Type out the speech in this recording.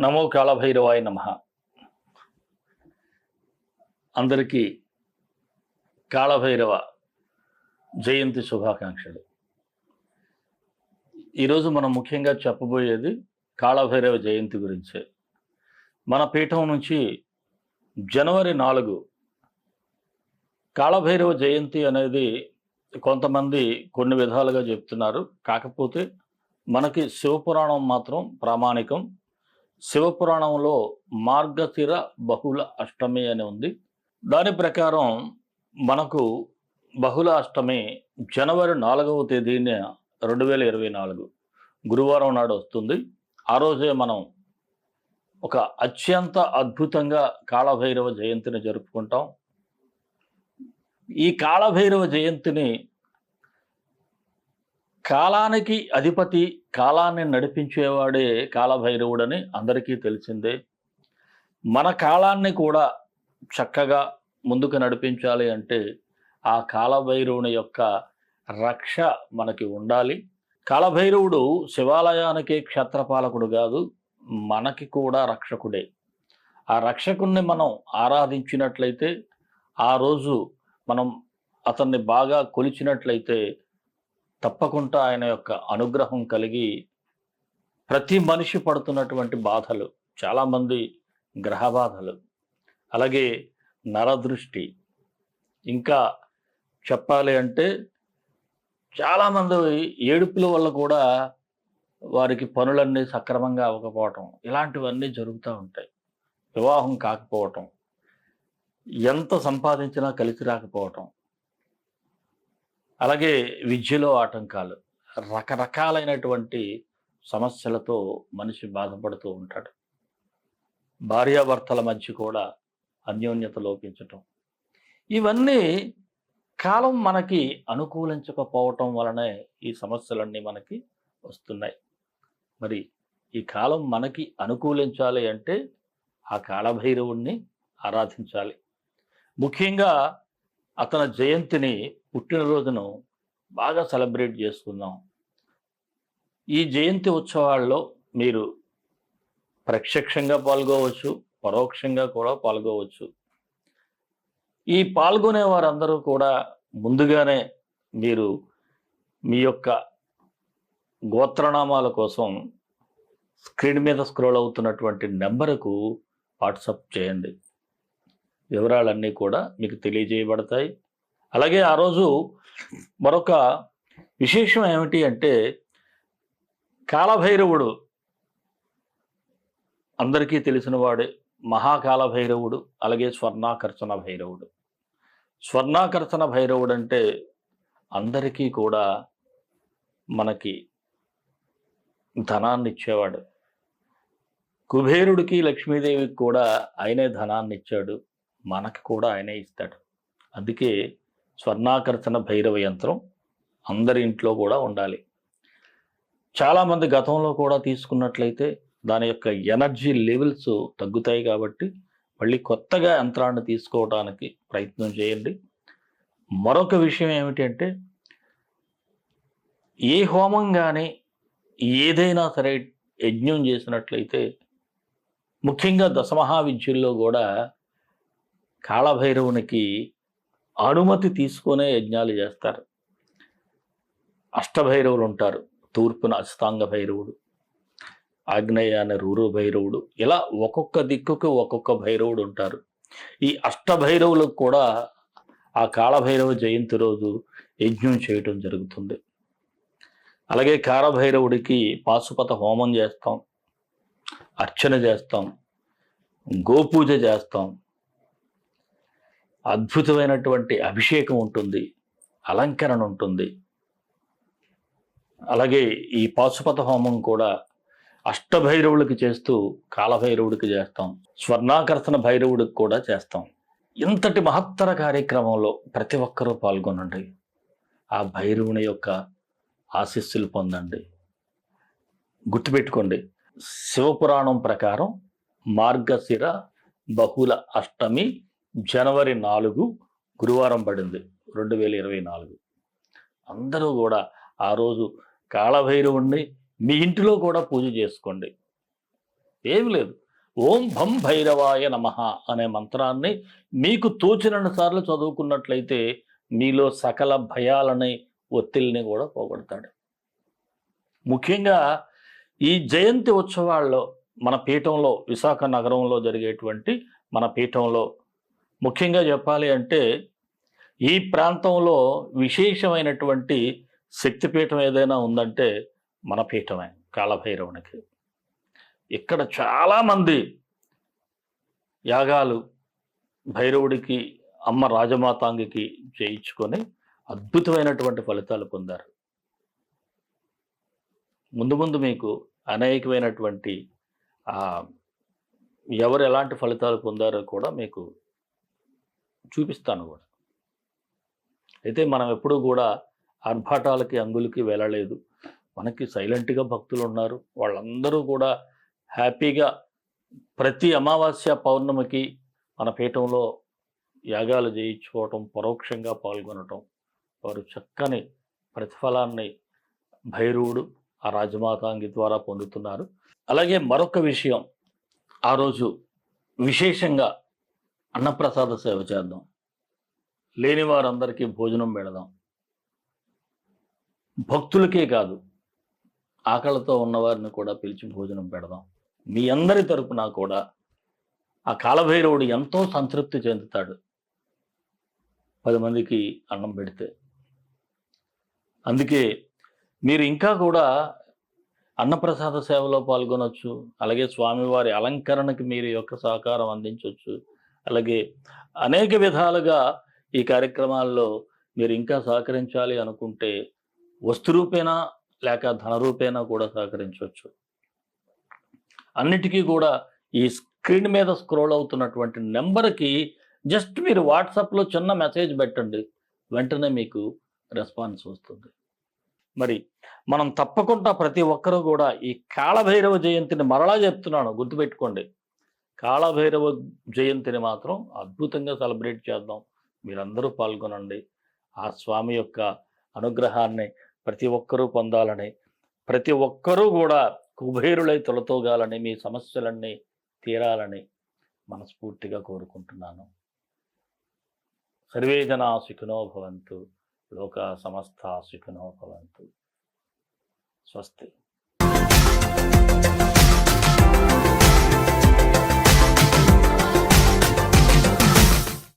నమో కాళభైరవాయ నమః. అందరికీ కాళభైరవ జయంతి శుభాకాంక్షలు. ఈరోజు మనం ముఖ్యంగా చెప్పబోయేది కాళభైరవ జయంతి గురించే. మన పీఠం నుంచి జనవరి 4 కాళభైరవ జయంతి అనేది కొంతమంది కొన్ని విధాలుగా చెప్తున్నారు. కాకపోతే మనకి శివపురాణం మాత్రం ప్రామాణికం. శివపురాణంలో మార్గశిర బహుళ అష్టమి అని ఉంది. దాని ప్రకారం మనకు బహుళ అష్టమి జనవరి 4వ తేదీన 2024 గురువారం నాడు వస్తుంది. ఆ రోజే మనం ఒక అత్యంత అద్భుతంగా కాళభైరవ జయంతిని జరుపుకుంటాం. ఈ కాళభైరవ జయంతిని కాలానికి అధిపతి, కాలాన్ని నడిపించేవాడే కాళభైరవుడని అందరికీ తెలిసిందే. మన కాలాన్ని కూడా చక్కగా ముందుకు నడిపించాలి అంటే ఆ కాళభైరవుని యొక్క రక్ష మనకి ఉండాలి. కాళభైరవుడు శివాలయానికి క్షేత్రపాలకుడు కాదు, మనకి కూడా రక్షకుడే. ఆ రక్షకుణ్ణి మనం ఆరాధించినట్లయితే, ఆ రోజు మనం అతన్ని బాగా కొలిచినట్లయితే తప్పకుండా ఆయన యొక్క అనుగ్రహం కలిగి ప్రతి మనిషి పడుతున్నటువంటి బాధలు, చాలామంది గ్రహ బాధలు, అలాగే నరదృష్టి, ఇంకా చెప్పాలి అంటే చాలామంది ఏడుపుల వల్ల కూడా వారికి పనులన్నీ సక్రమంగా అవ్వకపోవటం, ఇలాంటివన్నీ జరుగుతూ ఉంటాయి. వివాహం కాకపోవటం, ఎంత సంపాదించినా కలిసి రాకపోవటం, అలాగే విద్యలో ఆటంకాలు, రకరకాలైనటువంటి సమస్యలతో మనిషి బాధపడుతూ ఉంటాడు. భార్యాభర్తల మధ్య కూడా అన్యోన్యత లోపించటం, ఇవన్నీ కాలం మనకి అనుకూలించకపోవటం వలనే ఈ సమస్యలన్నీ మనకి వస్తున్నాయి. మరి ఈ కాలం మనకి అనుకూలించాలి అంటే ఆ కాళభైరవుణ్ణి ఆరాధించాలి. ముఖ్యంగా అతని జయంతిని, పుట్టినరోజును బాగా సెలబ్రేట్ చేసుకుందాం. ఈ జయంతి ఉత్సవాల్లో మీరు ప్రత్యక్షంగా పాల్గొవచ్చు, పరోక్షంగా కూడా పాల్గొవచ్చు. ఈ పాల్గొనే వారందరూ కూడా ముందుగానే మీరు మీ యొక్క గోత్రనామాల కోసం స్క్రీన్ మీద స్క్రోల్ అవుతున్నటువంటి నెంబరుకు వాట్సాప్ చేయండి. వివరాలన్నీ కూడా మీకు తెలియజేయబడతాయి. అలాగే ఆ రోజు మరొక విశేషం ఏమిటి అంటే, కాళభైరవుడు అందరికీ తెలిసిన వాడే. మహాకాళభైరవుడు, అలాగే స్వర్ణాకర్షణ భైరవుడు. స్వర్ణాకర్షణ భైరవుడు అంటే అందరికీ కూడా మనకి ధనాన్ని ఇచ్చేవాడు. కుబేరుడికి, లక్ష్మీదేవికి కూడా ఆయనే ధనాన్ని ఇచ్చాడు, మనకి కూడా ఆయనే ఇస్తాడు. అందుకే స్వర్ణాకర్షణ భైరవ యంత్రం అందరి ఇంట్లో కూడా ఉండాలి. చాలామంది గతంలో కూడా తీసుకున్నట్లయితే దాని యొక్క ఎనర్జీ లెవెల్స్ తగ్గుతాయి. కాబట్టి మళ్ళీ కొత్తగా యంత్రాన్ని తీసుకోవడానికి ప్రయత్నం చేయండి. మరొక విషయం ఏమిటంటే, ఏ హోమం కానీ ఏదైనా సరే యజ్ఞం చేసినట్లయితే, ముఖ్యంగా దశమహావిద్యల్లో కూడా కాళభైరవునికి అనుమతి తీసుకునే యజ్ఞాలు చేస్తారు. అష్టభైరవులు ఉంటారు. తూర్పున అష్టాంగ భైరవుడు, ఆగ్నేయాన రూరు భైరవుడు, ఇలా ఒక్కొక్క దిక్కుకు ఒక్కొక్క భైరవుడు ఉంటారు. ఈ అష్టభైరవులకు కూడా ఆ కాళభైరవ జయంతి రోజు యజ్ఞం చేయటం జరుగుతుంది. అలాగే కాళభైరవుడికి పాశుపత హోమం చేస్తాం, అర్చన చేస్తాం, గోపూజ చేస్తాం, అద్భుతమైనటువంటి అభిషేకం ఉంటుంది, అలంకరణ ఉంటుంది. అలాగే ఈ పాశుపత హోమం కూడా అష్టభైరవుడికి చేస్తూ కాళభైరవుడికి చేస్తాం, స్వర్ణాకర్షణ భైరవుడికి కూడా చేస్తాం. ఇంతటి మహత్తర కార్యక్రమంలో ప్రతి ఒక్కరూ పాల్గొనండి. ఆ భైరవుని యొక్క ఆశీస్సులు పొందండి. గుర్తుపెట్టుకోండి, శివపురాణం ప్రకారం మార్గశిర బహుళ అష్టమి జనవరి 4 గురువారం పడింది 2024. అందరూ కూడా ఆ రోజు కాళభైరవుణ్ణి మీ ఇంటిలో కూడా పూజ చేసుకోండి. ఏమి లేదు. ఓం భం భైరవాయ నమః అనే మంత్రాన్ని మీకు తోచినన్ని సార్లు చదువుకున్నట్లయితే మీలో సకల భయాలని, ఒత్తిడిని కూడా పోగొడతాడు. ముఖ్యంగా ఈ జయంతి ఉత్సవాల్లో మన పీఠంలో, విశాఖ నగరంలో జరిగేటువంటి మన పీఠంలో ముఖ్యంగా చెప్పాలి అంటే ఈ ప్రాంతంలో విశేషమైనటువంటి శక్తిపీఠం ఏదైనా ఉందంటే మన పీఠమే, కాలభైరవునికి. ఇక్కడ చాలామంది యాగాలు భైరవుడికి, అమ్మ రాజమాతాంగికి చేయించుకొని అద్భుతమైనటువంటి ఫలితాలు పొందారు. ముందు ముందు మీకు అనేకమైనటువంటి ఎవరు ఎలాంటి ఫలితాలు పొందారో కూడా మీకు చూపిస్తాను కూడా. అయితే మనం ఎప్పుడూ కూడా ఆర్భాటాలకి, అంగులకి వెళ్ళలేదు. మనకి సైలెంట్గా భక్తులు ఉన్నారు. వాళ్ళందరూ కూడా హ్యాపీగా ప్రతి అమావాస్య, పౌర్ణమికి మన పీఠంలో యాగాలు చేయించుకోవటం, పరోక్షంగా పాల్గొనటం, వారు చక్కని ప్రతిఫలాన్ని భైరవుడు, ఆ రాజమాతాంగి ద్వారా పొందుతున్నారు. అలాగే మరొక విషయం, ఆ రోజు విశేషంగా అన్నప్రసాద సేవ చేద్దాం. లేని వారందరికీ భోజనం పెడదాం. భక్తులకే కాదు, ఆకలితో ఉన్నవారిని కూడా పిలిచి భోజనం పెడదాం. మీ అందరి తరపున కూడా ఆ కాలభైరవుడు ఎంతో సంతృప్తి చెందుతాడు 10 మందికి అన్నం పెడితే. అందుకే మీరు ఇంకా కూడా అన్నప్రసాద సేవలో పాల్గొనవచ్చు. అలాగే స్వామివారి అలంకరణకి మీరు యొక్క సహకారం అందించవచ్చు. అలాగే అనేక విధాలుగా ఈ కార్యక్రమాల్లో మీరు ఇంకా సహకరించాలి అనుకుంటే వస్తు రూపేణా లేక ధన రూపేణా కూడా సహకరించవచ్చు. అన్నిటికీ కూడా ఈ స్క్రీన్ మీద స్క్రోల్ అవుతున్నటువంటి నెంబర్కి జస్ట్ మీరు వాట్సాప్లో చిన్న మెసేజ్ పెట్టండి, వెంటనే మీకు రెస్పాన్స్ వస్తుంది. మరి మనం తప్పకుండా ప్రతి ఒక్కరూ కూడా ఈ కాళభైరవ జయంతిని, మరలా చెప్తున్నాను గుర్తుపెట్టుకోండి, కాళభైరవ జయంతిని మాత్రం అద్భుతంగా సెలబ్రేట్ చేద్దాం. మీరందరూ పాల్గొనండి. ఆ స్వామి యొక్క అనుగ్రహాన్ని ప్రతి ఒక్కరూ పొందాలని, ప్రతి ఒక్కరూ కూడా కుబేరులై తొలతోగాలని, మీ సమస్యలన్నీ తీరాలని మనస్ఫూర్తిగా కోరుకుంటున్నాను. సర్వే జనా సుఖినో భవంతు, లోకా సమస్తా సుఖినో భవంతు. స్వస్తి.